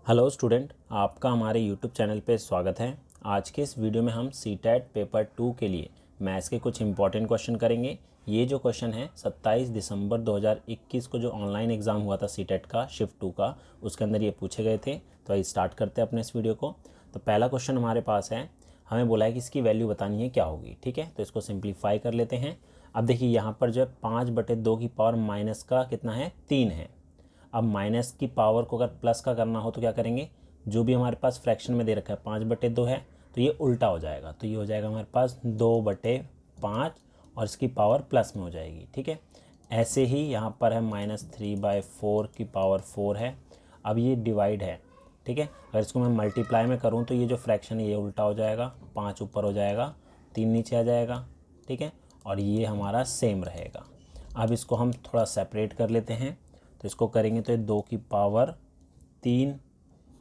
Hello student, आपका हमारे YouTube channel पे स्वागत है। आज के इस वीडियो में हम सीटेट पेपर 2 के लिए मैथ्स के कुछ इंपॉर्टेंट क्वेश्चन करेंगे। ये जो क्वेश्चन है 27 दिसंबर 2021 को जो ऑनलाइन एग्ज़ाम हुआ था सीटेट का शिफ्ट 2 का, उसके अंदर ये पूछे गए थे। तो आइए स्टार्ट करते हैं अपने इस वीडियो को। तो पहला क्वेश्चन हमारे पास है, हमें बोला है कि इसकी वैल्यू बतानी है क्या होगी। ठीक है, तो इसको सिंप्लीफाई कर लेते हैं। अब देखिए यहाँ पर जो है 5/2 की पावर माइनस का कितना है, 3 है। अब माइनस की पावर को अगर प्लस का करना हो तो क्या करेंगे, जो भी हमारे पास फ्रैक्शन में दे रखा है 5/2 है तो ये उल्टा हो जाएगा। तो ये हो जाएगा हमारे पास 2/5 और इसकी पावर प्लस में हो जाएगी। ठीक है, ऐसे ही यहाँ पर है -3/4 की पावर 4 है। अब ये डिवाइड है। ठीक है, अगर इसको मैं मल्टीप्लाई में करूँ तो ये जो फ्रैक्शन है ये उल्टा हो जाएगा, 5 ऊपर हो जाएगा, 3 नीचे आ जाएगा। ठीक है, और ये हमारा सेम रहेगा। अब इसको हम थोड़ा सेपरेट कर लेते हैं। तो इसको करेंगे तो ये 2 की पावर 3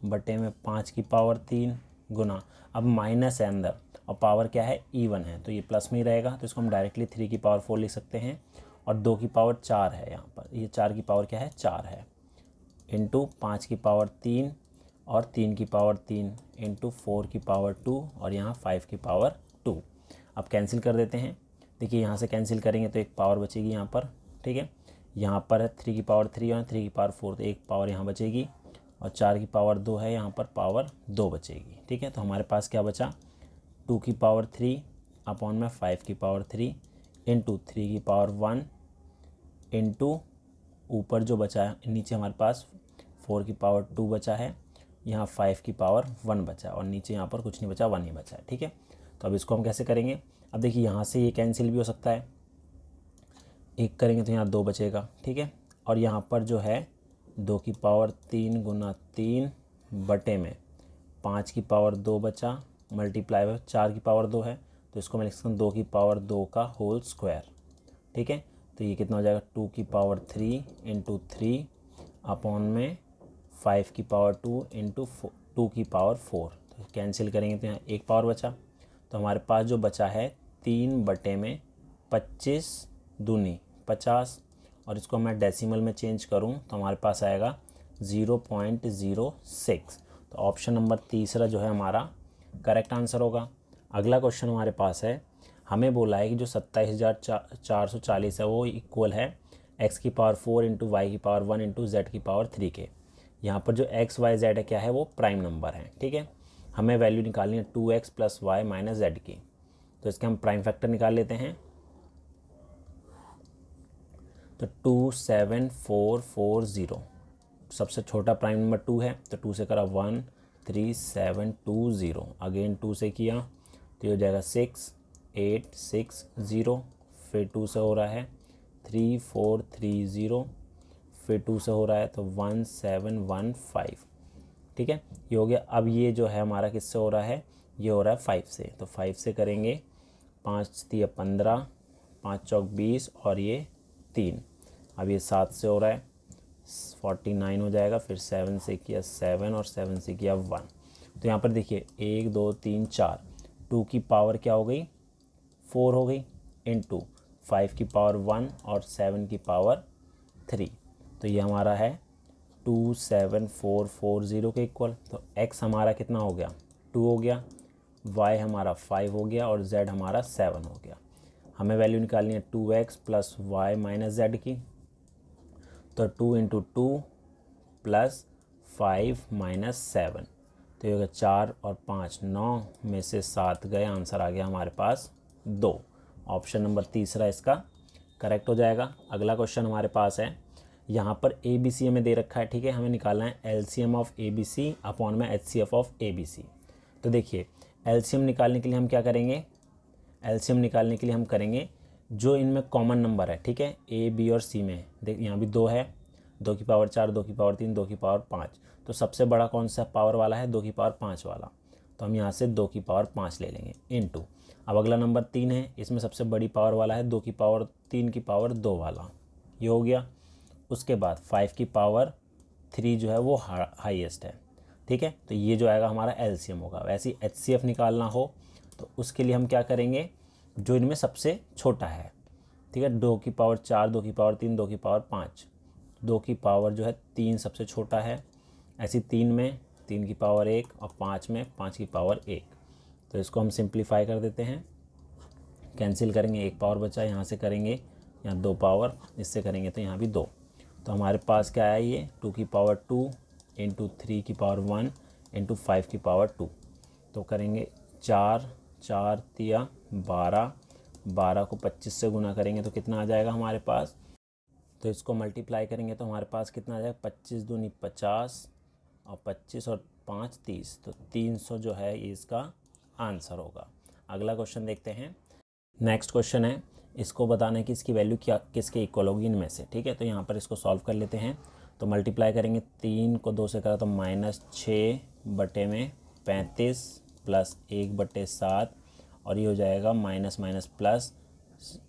बटे में 5 की पावर 3 गुना, अब माइनस है अंदर और पावर क्या है, इवन है, तो ये प्लस में ही रहेगा। तो इसको हम डायरेक्टली 3 की पावर 4 लिख सकते हैं। और 2 की पावर 4 है, यहाँ पर ये 4 की पावर क्या है, 4 है, इंटू 5 की पावर 3 और 3 की पावर 3 इंटू 4 की पावर 2 और यहाँ 5 की पावर 2। अब कैंसिल कर देते हैं। देखिए यहाँ से कैंसिल करेंगे तो एक पावर बचेगी यहाँ पर। ठीक है, यहाँ पर है 3 की पावर 3 और 3 की पावर 4, तो एक पावर यहाँ बचेगी और 4 की पावर 2 है, यहाँ पर पावर 2 बचेगी। ठीक है, तो हमारे पास क्या बचा, 2 की पावर 3 अपॉन में 5 की पावर 3 इंटू 3 की पावर 1 इंटू ऊपर जो बचा है, नीचे हमारे पास 4 की पावर 2 बचा है, यहाँ 5 की पावर 1 बचा और नीचे यहाँ पर कुछ नहीं बचा, 1 ही बचा है। ठीक है, तो अब इसको हम कैसे करेंगे, अब देखिए यहाँ से ये कैंसिल भी हो सकता है, एक करेंगे तो यहाँ 2 बचेगा। ठीक है, और यहाँ पर जो है 2 की पावर 3 गुना 3 बटे में 5 की पावर 2 बचा, मल्टीप्लाई में 4 की पावर 2 है, तो इसको मैं लिख सकता हूँ 2 की पावर 2 का होल स्क्वायर। ठीक है, तो ये कितना हो जाएगा, 2 की पावर 3 इंटू 3 अपॉन में 5 की पावर 2 इंटू 2 की पावर 4। तो कैंसिल करेंगे तो यहाँ एक पावर बचा। तो हमारे पास जो बचा है 3 बटे में 25 दूनी 50, और इसको मैं डेसिमल में चेंज करूं तो हमारे पास आएगा 0.06। तो ऑप्शन नंबर तीसरा जो है हमारा करेक्ट आंसर होगा। अगला क्वेश्चन हमारे पास है, हमें बोला है कि जो 27,440 है वो इक्वल है x की पावर 4 इंटू वाई की पावर 1 इंटू जेड की पावर 3 के। यहाँ पर जो x y z है क्या है, वो प्राइम नंबर है। ठीक है, हमें वैल्यू निकालनी है 2x plus Y minus Z की। तो इसके हम प्राइम फैक्टर निकाल लेते हैं। तो 27440, सबसे छोटा प्राइम नंबर 2 है, तो 2 से करा 13720, अगेन 2 से किया तो ये हो जाएगा 6860, फिर 2 से हो रहा है 3430, फिर 2 से हो रहा है तो 1715। ठीक है, ये हो गया। अब ये जो है हमारा किससे हो रहा है, ये हो रहा है 5 से, तो 5 से करेंगे 5 3 15, 5 चौक 20 और ये 3। अब ये 7 से हो रहा है 49 हो जाएगा, फिर 7 से किया 7 और 7 से किया 1। तो यहाँ पर देखिए 1 2 3 4, 2 की पावर क्या हो गई, 4 हो गई, इंटू 5 की पावर 1 और 7 की पावर 3। तो ये हमारा है 27440 के इक्वल। तो x हमारा कितना हो गया, 2 हो गया, y हमारा 5 हो गया और z हमारा 7 हो गया। हमें वैल्यू निकालनी है 2x plus Y minus Z की। तो 2 इंटू 2 प्लस 5 माइनस 7, तो ये होगा 4 और 5 9 में से 7 गए, आंसर आ गया हमारे पास 2। ऑप्शन नंबर तीसरा इसका करेक्ट हो जाएगा। अगला क्वेश्चन हमारे पास है, यहाँ पर ए बी सी हमें दे रखा है। ठीक है, हमें निकालना है LCM of A B C upon में HCF of A B C. तो देखिए एलसीएम निकालने के लिए हम क्या करेंगे, एलसीएम निकालने के लिए हम करेंगे जो इनमें कॉमन नंबर है। ठीक है, ए बी और सी में देख, यहाँ भी 2 है, 2 की पावर 4, 2 की पावर 3, 2 की पावर 5। तो सबसे बड़ा कौन सा पावर वाला है, 2 की पावर 5 वाला, तो हम यहाँ से 2 की पावर 5 ले लेंगे इनटू। अब अगला नंबर 3 है, इसमें सबसे बड़ी पावर वाला है 2 की पावर 3 की पावर 2 वाला, ये हो गया। उसके बाद 5 की पावर 3 जो है वो हाईएस्ट है। ठीक है, तो ये जो आएगा हमारा एलसीएम होगा। वैसे ही एचसीएफ निकालना हो तो उसके लिए हम क्या करेंगे, जो इनमें सबसे छोटा है। ठीक है, 2 की पावर 4, 2 की पावर 3, 2 की पावर 5, 2 की पावर जो है 3 सबसे छोटा है। ऐसी 3 में 3 की पावर 1 और 5 में 5 की पावर 1। तो इसको हम सिंप्लीफाई कर देते हैं, कैंसिल करेंगे, 1 पावर बचा, यहाँ से करेंगे यहाँ 2 पावर, इससे करेंगे तो यहाँ भी 2। तो हमारे पास क्या आया, ये 2 की पावर 2 इंटू 3 की पावर 1 इंटू 5 की पावर 2। तो करेंगे 4 4 तिया 12, 12 को 25 से गुना करेंगे तो कितना आ जाएगा हमारे पास। तो इसको मल्टीप्लाई करेंगे तो हमारे पास कितना आ जाएगा, 25 दूनी 50 और 25 और 5 30, तो 300 जो है ये इसका आंसर होगा। अगला क्वेश्चन देखते हैं। नेक्स्ट क्वेश्चन है, इसको बताना है कि इसकी वैल्यू क्या किसके इक्वल होगी इनमें से। ठीक है, तो यहाँ पर इसको सॉल्व कर लेते हैं। तो मल्टीप्लाई करेंगे, 3 को 2 से करा तो -6/35 प्लस 1/7 और ये हो जाएगा माइनस माइनस प्लस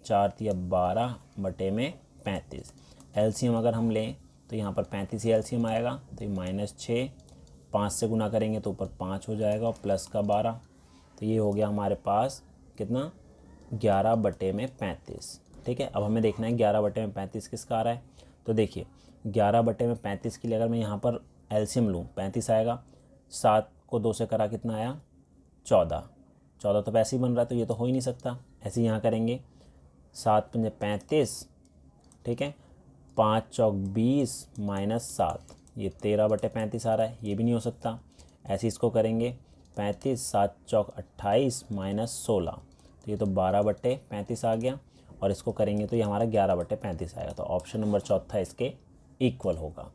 4 तिया 12/35। एलसीएम अगर हम लें तो यहाँ पर 35 ही एलसीएम आएगा, तो ये -6, 5 से गुना करेंगे तो ऊपर 5 हो जाएगा और प्लस का 12। तो ये हो गया हमारे पास कितना, 11/35। ठीक है, अब हमें देखना है 11/35 किसका आ रहा है। तो देखिए 11/35 के लिए अगर मैं यहाँ पर एलसीएम लूँ 35 आएगा, 7 को 2 से करा कितना आया 14, 14 तो वैसे ही बन रहा है तो ये तो हो ही नहीं सकता। ऐसे ही यहाँ करेंगे 7 पंजे 35, ठीक है, 5 चौक 20 -7, ये 13/35 आ रहा है, ये भी नहीं हो सकता। ऐसे इसको करेंगे 35 7 चौक 28 -16, तो ये तो 12/35 आ गया। और इसको करेंगे तो ये हमारा 11/35 आएगा। तो ऑप्शन नंबर चौथा इसके इक्वल होगा।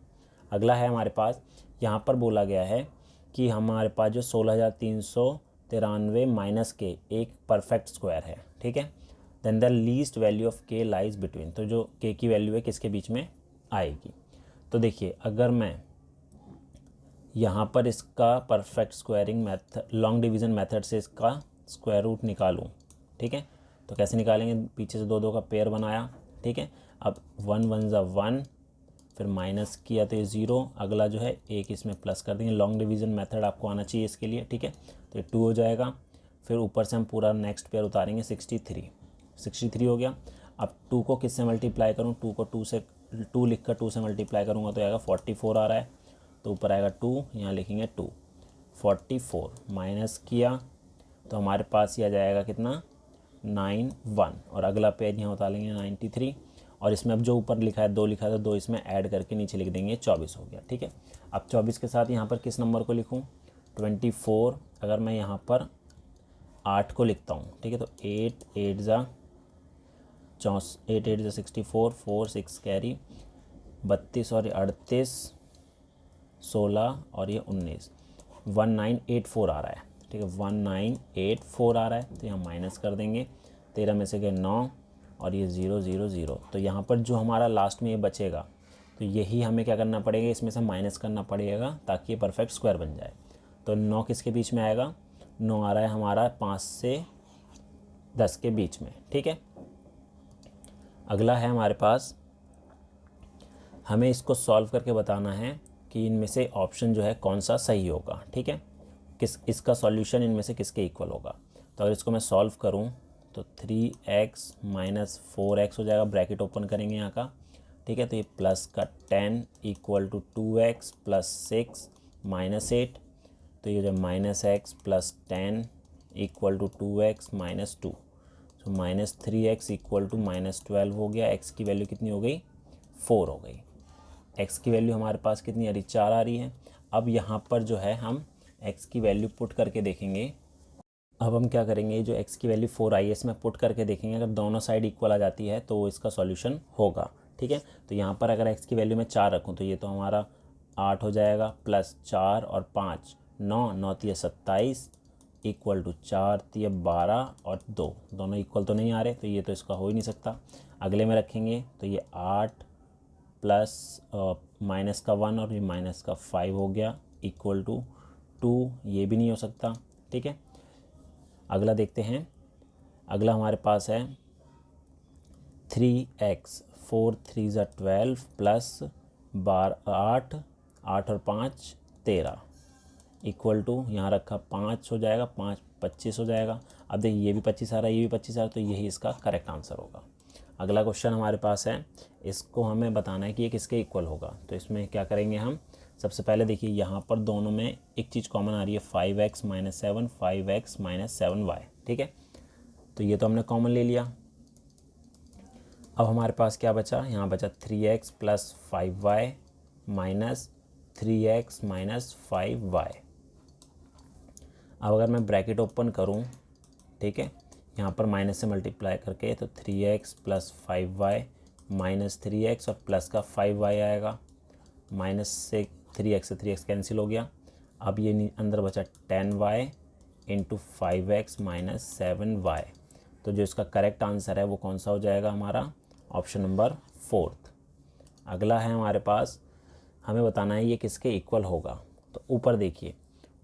अगला है हमारे पास, यहाँ पर बोला गया है कि हमारे पास जो 16,393 माइनस के एक परफेक्ट स्क्वायर है। ठीक है, then the least value of K lies between, तो जो के की वैल्यू है किसके बीच में आएगी। तो देखिए अगर मैं यहाँ पर इसका perfect squaring method, long division method से इसका स्क्वायर रूट निकालूँ, ठीक है, तो कैसे निकालेंगे, पीछे से 2 2 का पेयर बनाया। ठीक है, अब 1 1 ज़ा 1, फिर माइनस किया तो ये 0, अगला जो है 1 इसमें प्लस कर देंगे। लॉन्ग डिवीज़न मेथड आपको आना चाहिए इसके लिए। ठीक है, तो ये 2 हो जाएगा, फिर ऊपर से हम पूरा नेक्स्ट पेयर उतारेंगे, 63 हो गया। अब 2 को किससे मल्टीप्लाई करूँ, 2 को 2 से 2 लिख कर 2 से मल्टीप्लाई करूँगा तो आएगा 44 आ रहा है, तो ऊपर आएगा 2, यहाँ लिखेंगे 2, 44 माइनस किया तो हमारे पास ये आ जाएगा कितना 91, और अगला पेज यहाँ उतार लेंगे 93, और इसमें अब जो ऊपर लिखा है 2 लिखा है तो 2 इसमें ऐड करके नीचे लिख देंगे, 24 हो गया। ठीक है, अब 24 के साथ यहाँ पर किस नंबर को लिखूँ, 24, अगर मैं यहाँ पर 8 को लिखता हूँ, ठीक है, तो 8 8 ज़ा 64, 4 6 कैरी 32 और 38 16 और ये 19, 1984 आ रहा है। ठीक है, 1984 आ रहा है, तो यहाँ माइनस कर देंगे, 13 में से गए 9 और ये 0 0 0। तो यहाँ पर जो हमारा लास्ट में ये बचेगा तो यही हमें क्या करना पड़ेगा, इसमें से माइनस करना पड़ेगा ताकि ये परफेक्ट स्क्वायर बन जाए। तो 9 किसके बीच में आएगा, 9 आ रहा है हमारा 5 से 10 के बीच में। ठीक है, अगला है हमारे पास, हमें इसको सॉल्व करके बताना है कि इनमें से ऑप्शन जो है कौन सा सही होगा। ठीक है, इसका सॉल्यूशन इनमें से किसके इक्वल होगा। तो अगर इसको मैं सॉल्व करूं तो 3x माइनस 4x हो जाएगा, ब्रैकेट ओपन करेंगे यहाँ का। ठीक है, तो ये प्लस का 10 equal to 2x plus 6 minus 8, तो ये जो minus x plus 10 equal to 2x minus 2, तो minus 3x equal to minus 12 हो गया। x की वैल्यू कितनी हो गई, 4 हो गई। x की वैल्यू हमारे पास कितनी आ रही, 4 आ रही है। अब यहाँ पर जो है हम x की वैल्यू पुट करके देखेंगे। अब हम क्या करेंगे, जो x की वैल्यू 4 आई है इसमें पुट करके देखेंगे, अगर दोनों साइड इक्वल आ जाती है तो इसका सॉल्यूशन होगा। ठीक है, तो यहाँ पर अगर x की वैल्यू मैं 4 रखूँ तो ये तो हमारा 8 हो जाएगा, प्लस 4 और 5 9, 9 तिया 27 इक्वल टू 4 तिया 12 और 2, दोनों इक्वल तो नहीं आ रहे, तो ये तो इसका हो ही नहीं सकता। अगले में रखेंगे तो ये 8 प्लस माइनस का 1 और ये माइनस का 5 हो गया इक्वल टू 2, ये भी नहीं हो सकता। ठीक है, अगला देखते हैं। अगला हमारे पास है 3x 4 3 ज़ा 12 प्लस 8 8 और 5 13 इक्वल टू यहाँ रखा 5 हो जाएगा, 5 25 हो जाएगा। अब देखिए ये भी 25 आ रहा है, ये भी 25 आ रहा है, तो यही इसका करेक्ट आंसर होगा। अगला क्वेश्चन हमारे पास है, इसको हमें बताना है कि ये किसके इक्वल होगा। तो इसमें क्या करेंगे हम, सबसे पहले देखिए यहाँ पर दोनों में एक चीज़ कॉमन आ रही है, 5x - 7 5x - 7y, ठीक है। तो ये तो हमने कॉमन ले लिया। अब हमारे पास क्या बचा, यहाँ बचा 3x + 5y minus 3x - 5y। अब अगर मैं ब्रैकेट ओपन करूँ, ठीक है, यहाँ पर माइनस से मल्टीप्लाई करके, तो 3x + 5y माइनस 3x और प्लस का 5y आएगा, माइनस से 3x कैंसिल हो गया। अब ये अंदर बचा 10y × 5x - 7y। तो जो इसका करेक्ट आंसर है वो कौन सा हो जाएगा हमारा, ऑप्शन नंबर 4। अगला है हमारे पास, हमें बताना है ये किसके इक्वल होगा। तो ऊपर देखिए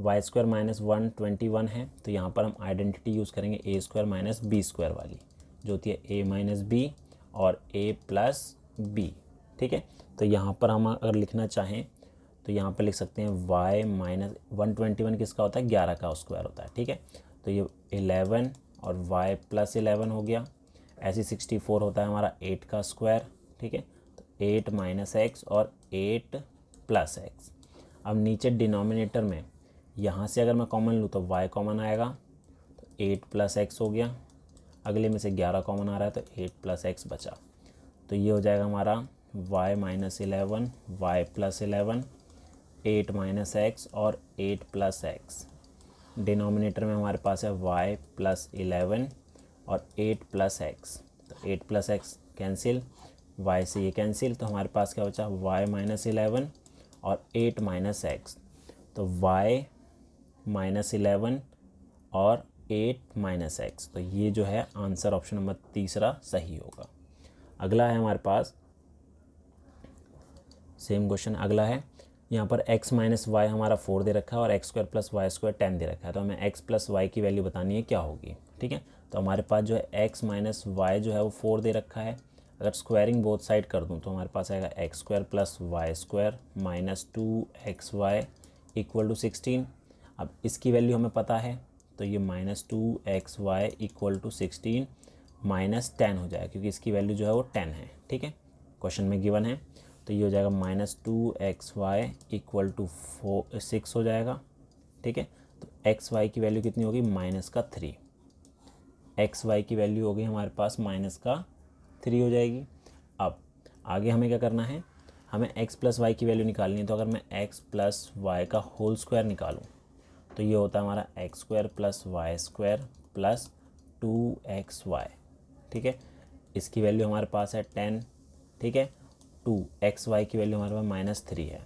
y² - 1 21 है, तो यहाँ पर हम आइडेंटिटी यूज़ करेंगे a² - b² वाली, जो होती है a - b और a + b, ठीक है। तो यहाँ पर हम अगर लिखना चाहें तो यहाँ पर लिख सकते हैं y - 121 किसका होता है, 11 का स्क्वायर होता है, ठीक है। तो ये 11 और y + 11 हो गया। ऐसे 64 होता है हमारा 8 का स्क्वायर, ठीक है। तो 8 - x और 8 + x। अब नीचे डिनोमिनेटर में यहाँ से अगर मैं कॉमन लूँ तो y कॉमन आएगा, तो 8 + x हो गया। अगले में से 11 कॉमन आ रहा है तो 8 + x बचा। तो ये हो जाएगा हमारा y - 11 y + 11 8 - x और 8 + x। डिनोमिनेटर में हमारे पास है y + 11 और 8 + x। तो 8 + x कैंसिल, y से ये कैंसिल, तो हमारे पास क्या बचा, y - 11 और 8 - x। तो y - 11 और 8 - x। तो ये जो है आंसर ऑप्शन नंबर तीसरा सही होगा। अगला है हमारे पास सेम क्वेश्चन। अगला है यहाँ पर x - y हमारा 4 दे रखा है और x² + y² 10 दे रखा है। तो हमें x + y की वैल्यू बतानी है क्या होगी, ठीक है। तो हमारे पास जो है x - y जो है वो 4 दे रखा है। अगर स्क्वायरिंग बोथ साइड कर दूँ तो हमारे पास आएगा x² + y² - 2xy = 16। अब इसकी वैल्यू हमें पता है, तो ये -2xy = 16 - 10 हो जाएगा, क्योंकि इसकी वैल्यू जो है वो 10 है, ठीक है, क्वेश्चन में गिवन है। तो ये हो जाएगा -2xy = 6 हो जाएगा, ठीक है। तो xy की वैल्यू कितनी होगी, -3। xy की वैल्यू होगी हमारे पास -3 हो जाएगी। अब आगे हमें क्या करना है, हमें x + y की वैल्यू निकालनी है। तो अगर मैं x + y का होल स्क्वायर निकालूं तो ये होता है हमारा x² + y² + 2xy, ठीक है। इसकी वैल्यू हमारे पास है 10, ठीक है। 2xy की वैल्यू हमारे पास -3 है,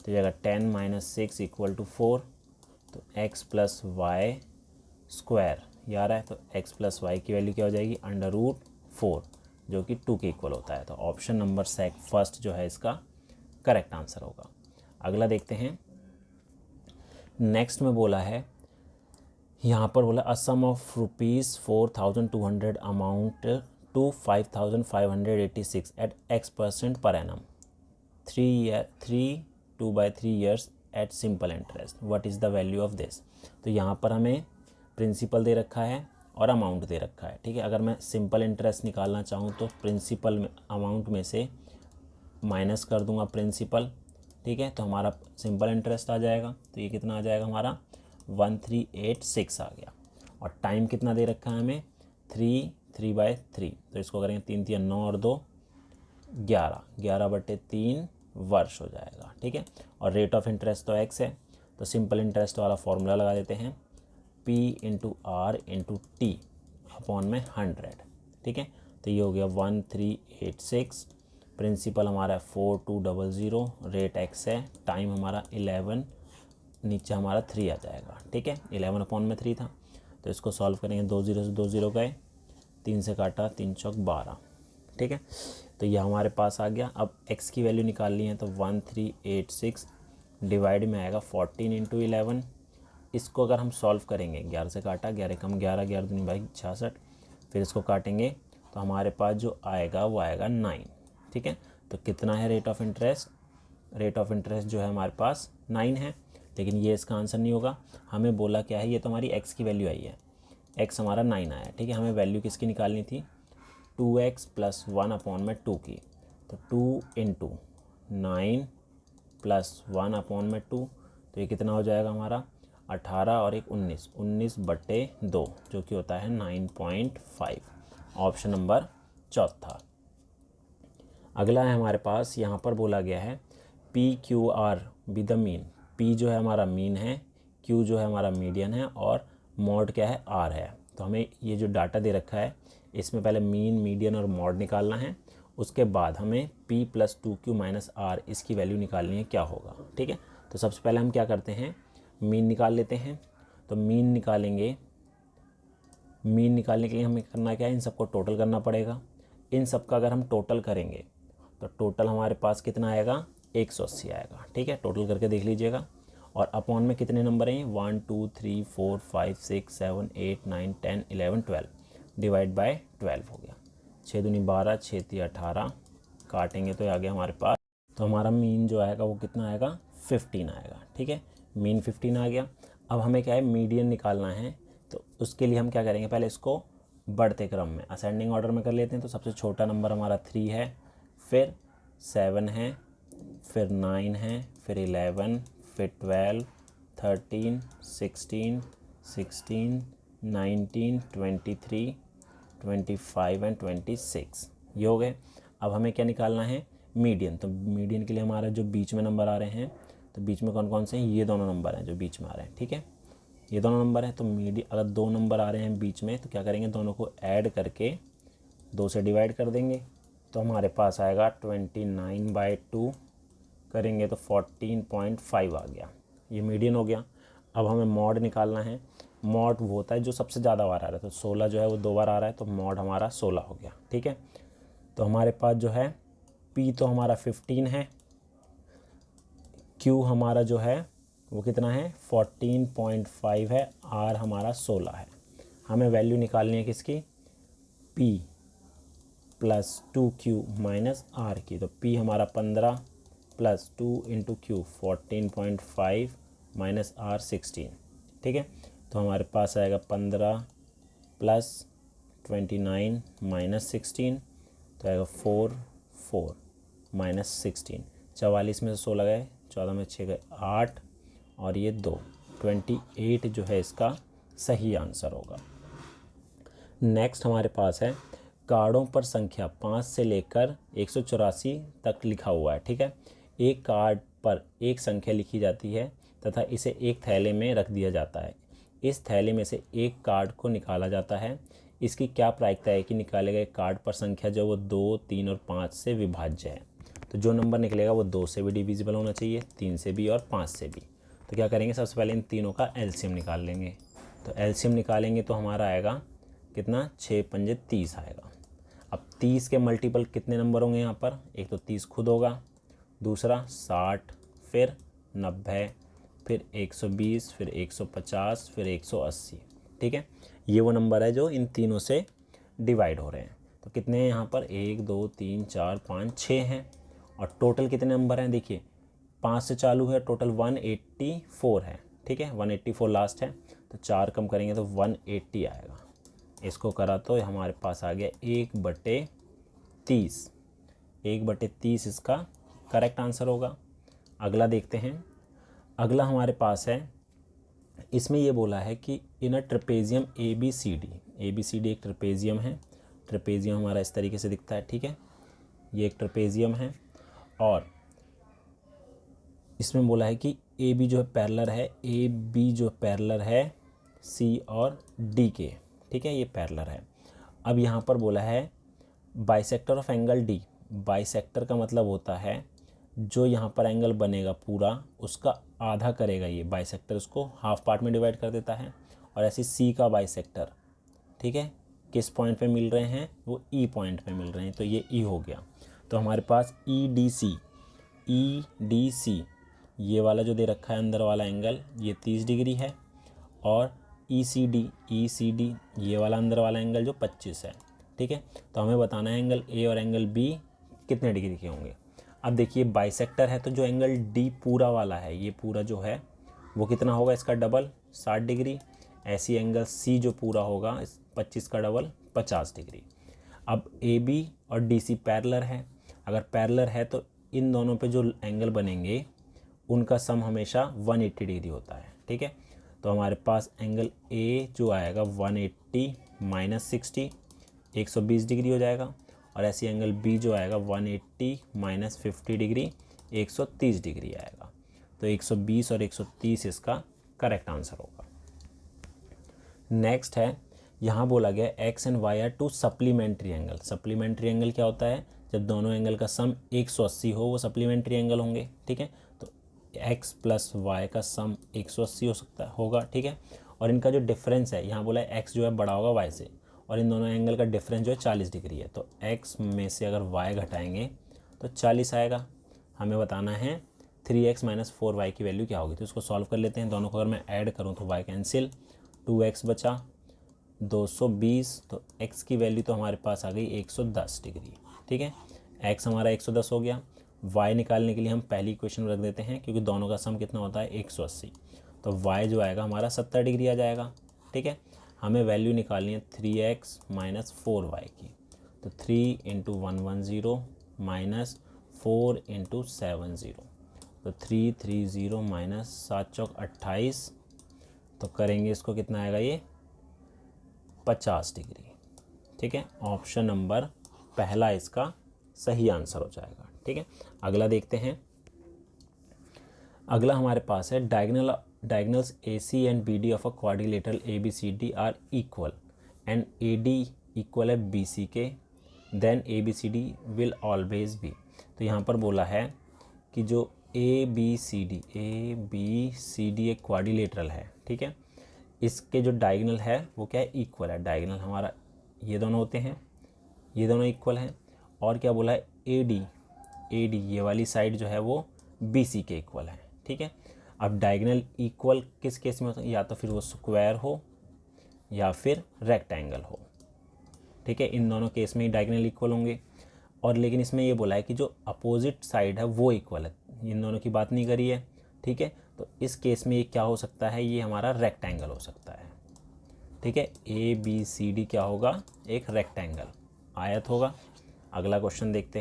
तो ये 10 - 6 = 4। तो x + y² ये आ रहा है, तो x + y की वैल्यू क्या हो जाएगी, √4, जो कि 2 के इक्वल होता है। तो ऑप्शन नंबर फर्स्ट जो है इसका करेक्ट आंसर होगा। अगला देखते हैं। नेक्स्ट में बोला है, यहाँ पर बोला a sum of ₹4200 amount to 5586 at x% per annum 2/3 years at simple interest, what is the value of this. तो यहाँ पर हमें प्रिंसिपल दे रखा है और अमाउंट दे रखा है, ठीक है। अगर मैं सिंपल इंटरेस्ट निकालना चाहूँ तो प्रिंसिपल में अमाउंट में से माइनस कर दूंगा प्रिंसिपल, ठीक है। तो हमारा सिंपल इंटरेस्ट आ जाएगा, तो ये कितना आ जाएगा हमारा 1386 आ गया। और टाइम कितना दे रखा है हमें, 3/3। तो इसको करेंगे 3 × 9 और 2 11 11/3 वर्ष हो जाएगा, ठीक है। और रेट ऑफ इंटरेस्ट तो x है, तो सिंपल इंटरेस्ट वाला फॉर्मूला लगा देते हैं, P × R × T / 100, ठीक है। तो ये हो गया 1386। प्रिंसिपल हमारा 4200, रेट x है, टाइम हमारा 11, नीचे हमारा 3 आ जाएगा, ठीक है। 11/3 था, तो इसको सॉल्व करेंगे, 2 0 से 2 0 गए, 3 से काटा, 3 चौक 12, ठीक है। तो ये हमारे पास आ गया। अब x की वैल्यू निकालनी है, तो 1386 डिवाइड में आएगा 14 × 11। इसको अगर हम सॉल्व करेंगे, 11 से काटा, 11 कम 11, 11 दूनी भाई 66, फिर इसको काटेंगे तो हमारे पास जो आएगा वो आएगा 9, ठीक है। तो कितना है rate of interest, rate of interest जो है हमारे पास 9 है, लेकिन ये इसका आंसर नहीं होगा। हमें बोला क्या है, ये तो हमारी x की वैल्यू आई है, x हमारा 9 आया, ठीक है। हमें वैल्यू किसकी निकालनी थी, 2x प्लस 1/2 की, तो 2 इंटू 9 प्लस 1/2, तो ये कितना हो जाएगा हमारा 18 और 1 19, 19/2 जो कि होता है 9.5। ऑप्शन नंबर चौथा। अगला है हमारे पास, यहाँ पर बोला गया है PQR be the mean. P जो है हमारा मीन है, Q जो है हमारा मीडियन है, और मॉड क्या है, R है। तो हमें ये जो डाटा दे रखा है इसमें पहले मीन, मीडियन और मॉड निकालना है। उसके बाद हमें P + 2Q - R इसकी वैल्यू निकालनी है, क्या होगा। ठीक है, तो सबसे पहले हम क्या करते हैं, मीन निकाल लेते हैं। तो मीन निकालेंगे, मीन निकालने के लिए हमें करना क्या है, इन सबको टोटल करना पड़ेगा। इन सब का अगर हम टोटल करेंगे तो टोटल हमारे पास कितना आएगा, 180 आएगा। ठीक है, टोटल करके देख लीजिएगा। और अपॉन में कितने नंबर हैं, 1 2 3 4 5 6 7 8 9 10 11 12, डिवाइड बाय 12 हो गया। 6 दूनी 12, 6 3 18, काटेंगे तो आ गया हमारे पास। तो हमारा मीन जो आएगा वो कितना आएगा, 15 आएगा। ठीक है, मीन 15 आ गया। अब हमें क्या है, मीडियन निकालना है। तो उसके लिए हम क्या करेंगे, पहले इसको बढ़ते क्रम में असेंडिंग ऑर्डर में कर लेते हैं। तो सबसे छोटा नंबर हमारा 3 है, फिर 7 है, फिर 9 है, फिर 11, फिर 12, 13, 16, 19, 23, 25 एंड 26, ये हो गए। अब हमें क्या निकालना है, मीडियन। तो मीडियन के लिए हमारा जो बीच में नंबर आ रहे हैं, तो बीच में कौन कौन से हैं, ये दोनों नंबर हैं जो बीच में आ रहे हैं। ठीक है, ये दोनों नंबर हैं। तो अगर 2 नंबर आ रहे हैं बीच में, तो क्या करेंगे, दोनों को ऐड करके 2 से डिवाइड कर देंगे। तो हमारे पास आएगा 29/2, करेंगे तो 14.5 आ गया। ये मीडियन हो गया। अब हमें मॉड निकालना है। मॉड वो होता है जो सबसे ज़्यादा बार आ रहा है। तो 16 जो है वो 2 बार आ रहा है, तो मॉड हमारा 16 हो गया। ठीक है, तो हमारे पास जो है P तो हमारा 15 है, Q हमारा जो है वो कितना है, 14.5 है, R हमारा 16 है। हमें वैल्यू निकालनी है किसकी, P + 2Q - R की। तो P हमारा 15 + 2 × Q 14.5 - R 16। ठीक है, तो हमारे पास आएगा 15 + 29 - 16, तो आएगा 4 4 - 16, 44 में से 16 गए, 14 में 6 गए 8, और ये 2, 28 जो है इसका सही आंसर होगा। नेक्स्ट हमारे पास है, कार्डों पर संख्या 5 से लेकर 184 तक लिखा हुआ है। ठीक है, एक कार्ड पर एक संख्या लिखी जाती है तथा इसे एक थैले में रख दिया जाता है। इस थैले में से एक कार्ड को निकाला जाता है। इसकी क्या प्रायिकता है कि निकाले गए कार्ड पर संख्या जो वो 2, 3 और 5 से विभाज्य है। तो जो नंबर निकलेगा वो 2 से भी डिविजिबल होना चाहिए, 3 से भी और 5 से भी। तो क्या करेंगे, सबसे पहले इन तीनों का एलसीएम निकाल लेंगे। तो एलसीएम निकालेंगे तो हमारा आएगा कितना, 6 पंजे 30 आएगा। अब 30 के मल्टीपल कितने नंबर होंगे यहाँ पर, एक तो 30 खुद होगा, दूसरा 60, फिर 90, फिर 120, फिर 150, फिर 180। ठीक है, ये वो नंबर है जो इन तीनों से डिवाइड हो रहे हैं। तो कितने हैं यहाँ पर, 1 2 3 4 5 6 हैं। और टोटल कितने नंबर हैं, देखिए 5 से चालू है, टोटल 184 है। ठीक है, 184 लास्ट है, तो 4 कम करेंगे तो 180 आएगा। इसको करा तो हमारे पास आ गया 1/30। 1/30 इसका करेक्ट आंसर होगा। अगला देखते हैं। अगला हमारे पास है, इसमें ये बोला है कि इन अ ट्रेपेजियम ABCD एक ट्रेपेजियम है। ट्रेपेजियम हमारा इस तरीके से दिखता है। ठीक है, ये एक ट्रेपेजियम है, और इसमें बोला है कि AB जो है पैरेलल है, AB जो पैरेलल है C और D के। ठीक है, ये पैरेलल है। अब यहाँ पर बोला है bisector of angle D। Bisector का मतलब होता है जो यहाँ पर एंगल बनेगा पूरा उसका आधा करेगा ये बाइसेक्टर, उसको हाफ पार्ट में डिवाइड कर देता है। और ऐसे C का बाइसेक्टर, ठीक है, किस पॉइंट पे मिल रहे हैं, वो E पॉइंट पे मिल रहे हैं, तो ये E हो गया। तो हमारे पास EDC ये वाला जो दे रखा है अंदर वाला एंगल, ये 30 डिग्री है। और ECD ये वाला अंदर वाला एंगल जो 25 है। ठीक है, तो हमें बताना है एंगल A और एंगल B कितने डिग्री के होंगे। अब देखिए बाइसेक्टर है, तो जो एंगल D पूरा वाला है, ये पूरा जो है वो कितना होगा, इसका डबल 60 डिग्री। ऐसी एंगल C जो पूरा होगा 25 का डबल 50 डिग्री। अब ए बी और डी सी पैरेलल है, अगर पैरेलल है तो इन दोनों पे जो एंगल बनेंगे उनका सम हमेशा 180 डिग्री होता है, ठीक है। तो हमारे पास एंगल ए जो आएगा 180 माइनस 60 120 डिग्री हो जाएगा, और ऐसे एंगल बी जो आएगा 180 माइनस 50 डिग्री 130 डिग्री आएगा। तो 120 और 130 इसका करेक्ट आंसर होगा। नेक्स्ट है, यहाँ बोला गया X and Y are two supplementary angle. Supplementary angle क्या होता है? जब दोनों एंगल का सम 180 हो वो सप्लीमेंट्री एंगल होंगे, ठीक है। तो x प्लस वाई का सम 180 हो सकता है, होगा, ठीक है। और इनका जो डिफरेंस है, यहाँ बोला है x जो है बड़ा होगा y से, और इन दोनों एंगल का डिफरेंस जो है 40 डिग्री है। तो x में से अगर y घटाएंगे तो 40 आएगा। हमें बताना है 3x माइनस 4y की वैल्यू क्या होगी। तो इसको सॉल्व कर लेते हैं। दोनों को अगर मैं ऐड करूँ तो y कैंसिल, 2x बचा 220, तो x की वैल्यू तो हमारे पास आ गई 110 डिग्री, ठीक है। x हमारा 110 हो गया। y निकालने के लिए हम पहली इक्वेशन रख देते हैं, क्योंकि दोनों का सम कितना होता है 180। तो y जो आएगा हमारा 70 डिग्री आ जाएगा, ठीक है। हमें वैल्यू निकालनी है 3x माइनस 4y की। तो 3 इंटू 110 माइनस 4 इंटू 70, तो 330 माइनस 7 चौक 28, तो करेंगे इसको कितना आएगा ये 50 डिग्री, ठीक है। ऑप्शन नंबर पहला इसका सही आंसर हो जाएगा, ठीक है। अगला देखते हैं। अगला हमारे पास है diagonals AC and BD of a quadrilateral ABCD are equal and AD equal है BC के, then ABCD will always be. तो यहाँ पर बोला है कि जो ABCD एक क्वाड्रिलेटरल है, ठीक है। इसके जो डायगोनल है वो क्या है? इक्वल है। डायगोनल हमारा ये दोनों होते हैं, ये दोनों इक्वल हैं। और क्या बोला है? AD ये वाली साइड जो है वो BC के इक्वल है, ठीक है। अब डायगोनल इक्वल किस केस में होता है? या तो फिर वो स्क्वायर हो या फिर रेक्टेंगल हो, ठीक है। इन दोनों केस में ही डायगोनल इक्वल होंगे। और लेकिन इसमें ये बोला है कि जो अपोजिट साइड है वो इक्वल है, इन दोनों की बात नहीं करी है, ठीक है। तो इस केस में ये क्या हो सकता है? ये हमारा रेक्टेंगल हो सकता है, ठीक है। ABCD क्या होगा? एक रेक्टेंगल, आयत होगा। अगला क्वेश्चन देखते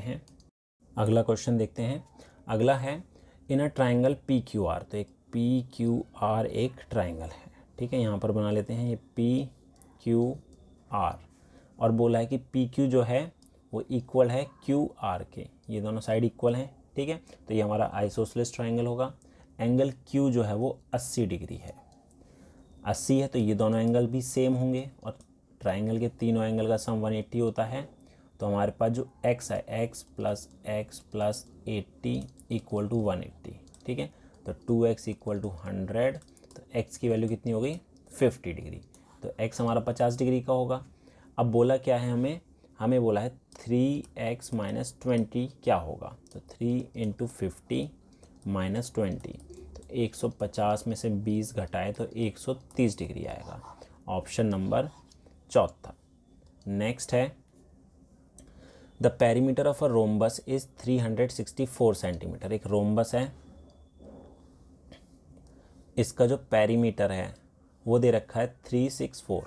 हैं। अगला है इन अ ट्राइंगल PQR। तो एक PQR एक ट्राइंगल है, ठीक है। यहाँ पर बना लेते हैं ये PQR, और बोला है कि PQ जो है वो इक्वल है QR के, ये दोनों साइड इक्वल हैं, ठीक है। तो ये हमारा आइसोसेलेस ट्राइंगल होगा। एंगल Q जो है वो 80 डिग्री है, 80 है, तो ये दोनों एंगल भी सेम होंगे, और ट्राइंगल के तीनों एंगल का सम 180 होता है। तो हमारे पास जो x है x प्लस 80 इक्वल टू 180, ठीक है। तो 2x इक्वल टू 100, तो x की वैल्यू कितनी हो गई? 50 डिग्री। तो x हमारा 50 डिग्री का होगा। अब बोला क्या है हमें बोला है 3x माइनस 20 क्या होगा? तो 3 इंटू 50 माइनस 20, तो 150 में से 20 घटाए तो 130 डिग्री आएगा। ऑप्शन नंबर चौथा। नेक्स्ट है the perimeter of a rhombus is 364 centimetre. एक रोम्बस है, इसका जो पेरीमीटर है वो दे रखा है 364।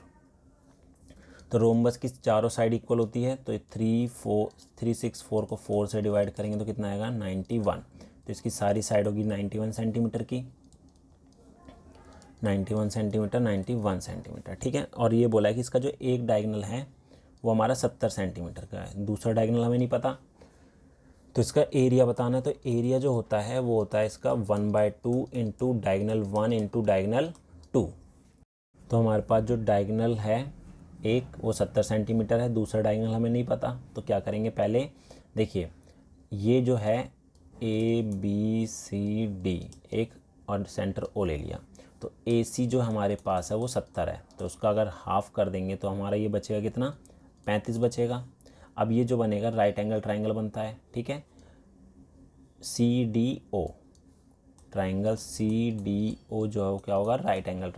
तो रोम्बस की चारों साइड इक्वल होती है, तो 364 को 4 से डिवाइड करेंगे तो कितना आएगा? 91। तो इसकी सारी साइड होगी 91 सेंटीमीटर की, 91 सेंटीमीटर, ठीक है। और ये बोला है कि इसका जो एक डायगोनल है वो हमारा 70 सेंटीमीटर का है, दूसरा डायगोनल हमें नहीं पता। तो इसका एरिया बताना है। तो एरिया जो होता है वो होता है इसका 1/2 इंटू डायगोनल 1 इंटू डायगोनल 2। तो हमारे पास जो डायगोनल है एक वो 70 सेंटीमीटर है, दूसरा डायगोनल हमें नहीं पता। तो क्या करेंगे? पहले देखिए, ये जो है ABCD एक और सेंटर O ले लिया, तो AC जो हमारे पास है वो 70 है, तो उसका अगर हाफ कर देंगे तो हमारा ये बचेगा कितना? 35 बचेगा। अब ये जो बनेगा राइट एंगल ट्राइंगल बनता है, ठीक है। CDO ट्राइंगल CDO जो है वो क्या होगा? राइट एंगल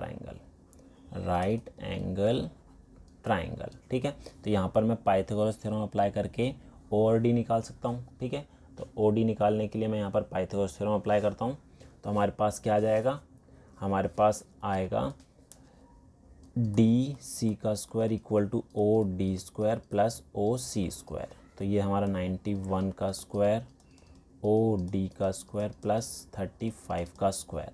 ट्राइंगल, ठीक है। तो यहाँ पर मैं पाइथागोरस थ्योरम अप्लाई करके O और D निकाल सकता हूँ, ठीक है। तो OD निकालने के लिए मैं यहाँ पर पाइथागोरस थ्योरम अप्लाई करता हूँ। तो हमारे पास क्या आ जाएगा? हमारे पास आएगा डी सी का square equal to O D square plus O C square. तो ये हमारा 91 का स्क्वायर ओ डी का स्क्वायर प्लस 35 का स्क्वायर।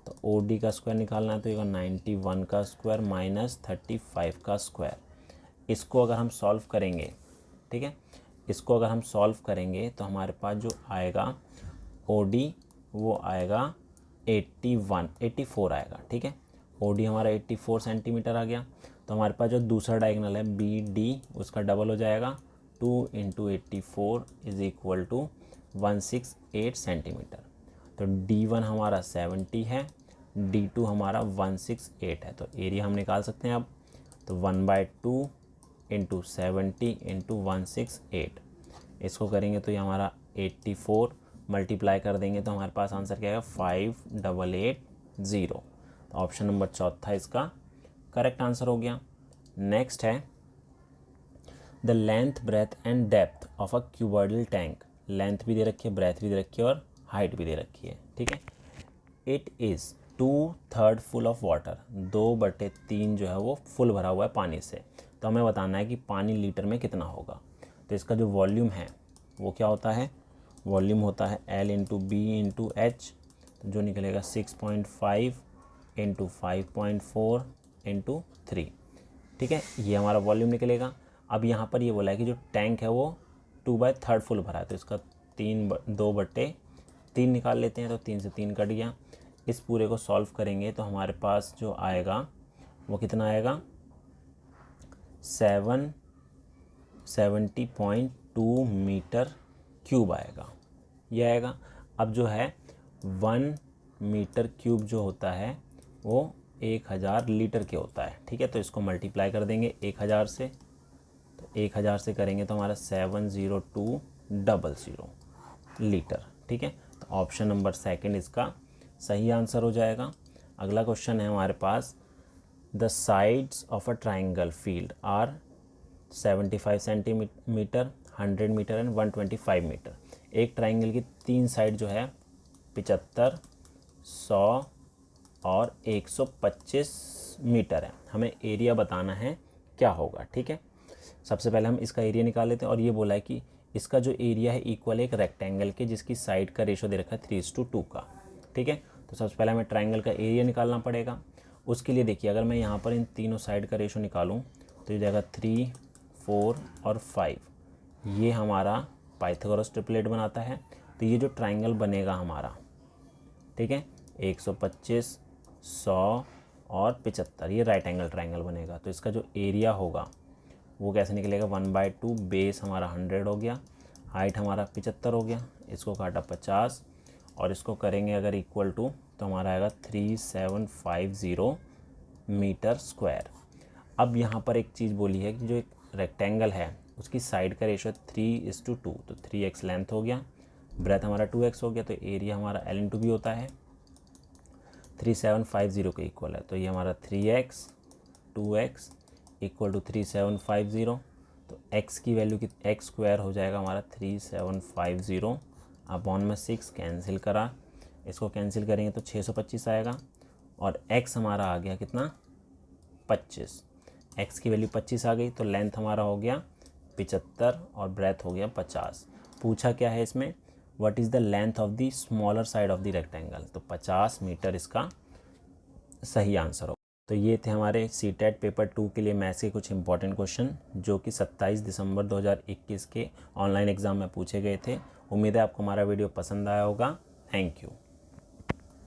तो ओ डी का स्क्वायर निकालना है तो ये 91 का स्क्वायर माइनस 35 का स्क्वायर। इसको अगर हम सॉल्व करेंगे, ठीक है, इसको अगर हम सॉल्व करेंगे तो हमारे पास जो आएगा ओ डी वो आएगा 84 आएगा, ठीक है। ओ डी हमारा 84 सेंटीमीटर आ गया। तो हमारे पास जो दूसरा डायगोनल है बी डी उसका डबल हो जाएगा, 2 × 84 इज इक्वल टू 168 सेंटीमीटर। तो D1 हमारा 70 है, D2 हमारा 168 है। तो एरिया हम निकाल सकते हैं अब। तो 1/2 × 70 × 168, इसको करेंगे तो ये हमारा 84 मल्टीप्लाई कर देंगे तो हमारे पास आंसर क्या आएगा 5880। तो ऑप्शन नंबर चौथा इसका करेक्ट आंसर हो गया। नेक्स्ट है the length breadth and depth of a cuboidal tank. Length भी दे रखी है, ब्रेथ भी दे रखी है और हाइट भी दे रखी है, ठीक है। It is 2/3 full of water, 2/3 जो है वो फुल भरा हुआ है पानी से। तो हमें बताना है कि पानी लीटर में कितना होगा। तो इसका जो वॉल्यूम है वो क्या होता है, वॉल्यूम होता है L × B × H। तो जो निकलेगा 6.5 × 5.4 × 3, ठीक है, ये हमारा वॉल्यूम निकलेगा। अब यहाँ पर ये बोला है कि जो टैंक है वो 2/3 फुल भरा है। तो इसका 2/3 निकाल लेते हैं। तो 3 से 3 कट गया। इस पूरे को सॉल्व करेंगे तो हमारे पास जो आएगा वो कितना आएगा 770.2 मीटर क्यूब आएगा, ये आएगा। अब जो है 1 मीटर क्यूब जो होता है वो 1000 लीटर के होता है, ठीक है। तो इसको मल्टीप्लाई कर देंगे 1000 से। तो 1000 से करेंगे तो हमारा 70200 लीटर, ठीक है। तो ऑप्शन नंबर सेकंड इसका सही आंसर हो जाएगा। अगला क्वेश्चन है हमारे पास the sides of a triangle field are 75 centimetre, 100 metre and 125 metre. एक ट्राइंगल की 3 साइड जो है 75, 100 और 125 मीटर है। हमें एरिया बताना है क्या होगा, ठीक है। सबसे पहले हम इसका एरिया निकाल लेते हैं। और ये बोला है कि इसका जो एरिया है इक्वल एक रेक्टेंगल के जिसकी साइड का रेशो दे रखा है 3:2 का, ठीक है। तो सबसे पहले हमें ट्राइंगल का एरिया निकालना पड़ेगा। उसके लिए देखिए अगर मैं यहाँ पर इन तीनों साइड का रेशो निकालूँ तो ये जाएगा 3, 4 और 5। ये हमारा पाइथागोरस ट्रिपलेट बनाता है। तो ये जो ट्राइंगल बनेगा हमारा, ठीक है, 125, 100 और 75, ये राइट एंगल ट्राइंगल बनेगा। तो इसका जो एरिया होगा वो कैसे निकलेगा 1/2, बेस हमारा 100 हो गया, हाइट हमारा 75 हो गया, इसको काटा 50 और इसको करेंगे अगर इक्वल टू तो हमारा आएगा 3750 मीटर स्क्वायर। अब यहाँ पर एक चीज़ बोली है कि जो एक रेक्टेंगल है उसकी साइड का रेशो 3:2, तो 3x लेंथ हो गया, ब्रेथ हमारा 2x हो गया। तो एरिया हमारा L × B होता है, 3750 के इक्वल है। तो ये हमारा 3x 2x इक्वल टू 3750। तो x की वैल्यू की x स्क्वायर हो जाएगा हमारा 3750 अपॉन में 6 कैंसिल करा, इसको कैंसिल करेंगे तो 625 आएगा। और x हमारा आ गया कितना 25, x की वैल्यू 25 आ गई। तो लेंथ हमारा हो गया 75 और ब्रेथ हो गया 50। पूछा क्या है इसमें, what is the length of the smaller side of the rectangle. तो 50 मीटर इसका सही आंसर हो। तो ये थे हमारे सीटेट पेपर 2 के लिए मैथ्स के कुछ इंपॉर्टेंट क्वेश्चन जो कि 27 दिसंबर 2021 के ऑनलाइन एग्ज़ाम में पूछे गए थे। उम्मीद है आपको हमारा वीडियो पसंद आया होगा। Thank you.